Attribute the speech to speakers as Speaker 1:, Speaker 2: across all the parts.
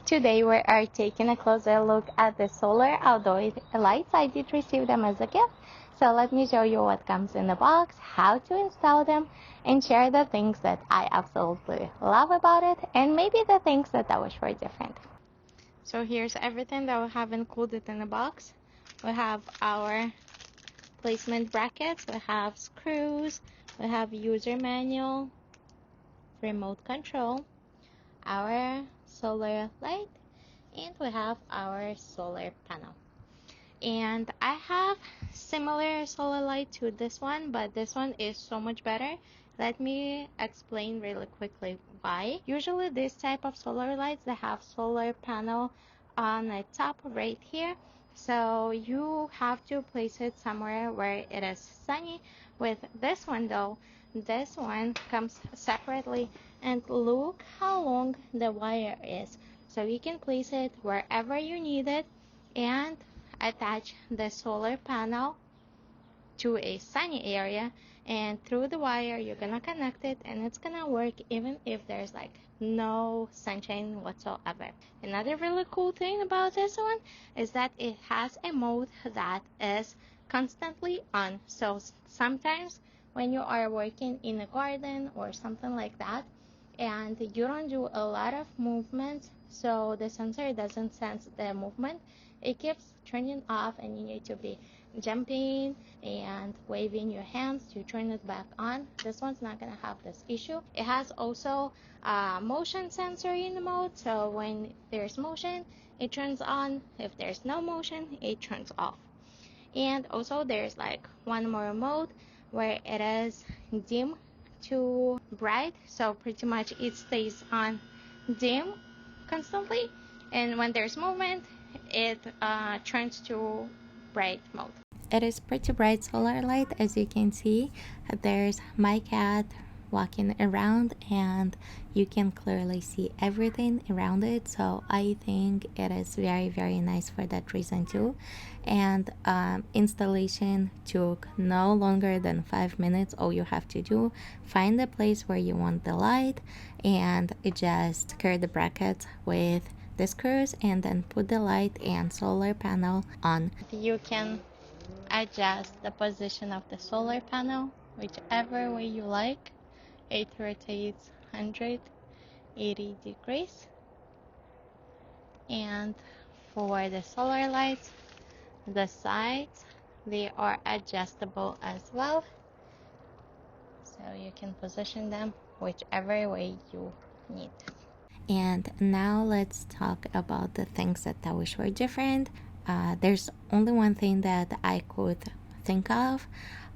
Speaker 1: Today we are taking a closer look at the solar outdoor lights. I did receive them as a gift, so let me show you what comes in the box, how to install them, and share the things that I absolutely love about it, and maybe the things that I wish were different. So here's everything that we have included in the box. We have our placement brackets, we have screws, we have user manual, remote control, our solar light, and we have our solar panel. And I have similar solar light to this one, but this one is so much better. Let me explain really quickly why. Usually this type of solar lights, they have solar panel on the top right here, so you have to place it somewhere where it is sunny. With this one though, this one comes separately, and look how long the wire is, so you can place it wherever you need it and attach the solar panel to a sunny area, and through the wire you're gonna connect it, and it's gonna work even if there's like no sunshine whatsoever. Another really cool thing about this one is that it has a mode that is constantly on, so sometimes when you are working in a garden or something like that and you don't do a lot of movement, so the sensor doesn't sense the movement, it keeps turning off and you need to be jumping and waving your hands to turn it back on. This one's not gonna have this issue. It has also a motion sensor in the mode, so when there's motion it turns on, if there's no motion it turns off. And also there's like one more mode where it is dim to bright, so pretty much it stays on dim constantly, and when there's movement it turns to bright mode. It is pretty bright solar light. As you can see, there's my cat walking around and you can clearly see everything around it, so I think it is very nice for that reason too. And installation took no longer than 5 minutes. All you have to do, find the place where you want the light and just secure the bracket with the screws and then put the light and solar panel on. You can adjust the position of the solar panel whichever way you like. It rotates 180 degrees, and for the solar lights, the sides, they are adjustable as well, so you can position them whichever way you need. And now let's talk about the things that I wish were different. There's only one thing that I could think of.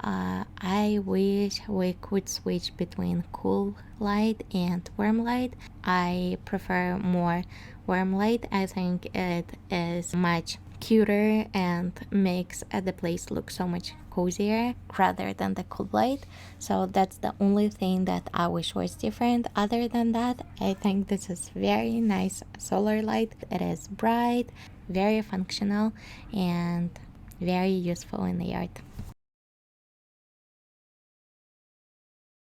Speaker 1: I wish we could switch between cool light and warm light. I prefer more warm light. I think it is much cuter and makes the place look so much cozier rather than the cool light. So that's the only thing that I wish was different. Other than that, I think this is very nice solar light. It is bright, very functional, and very useful in the yard.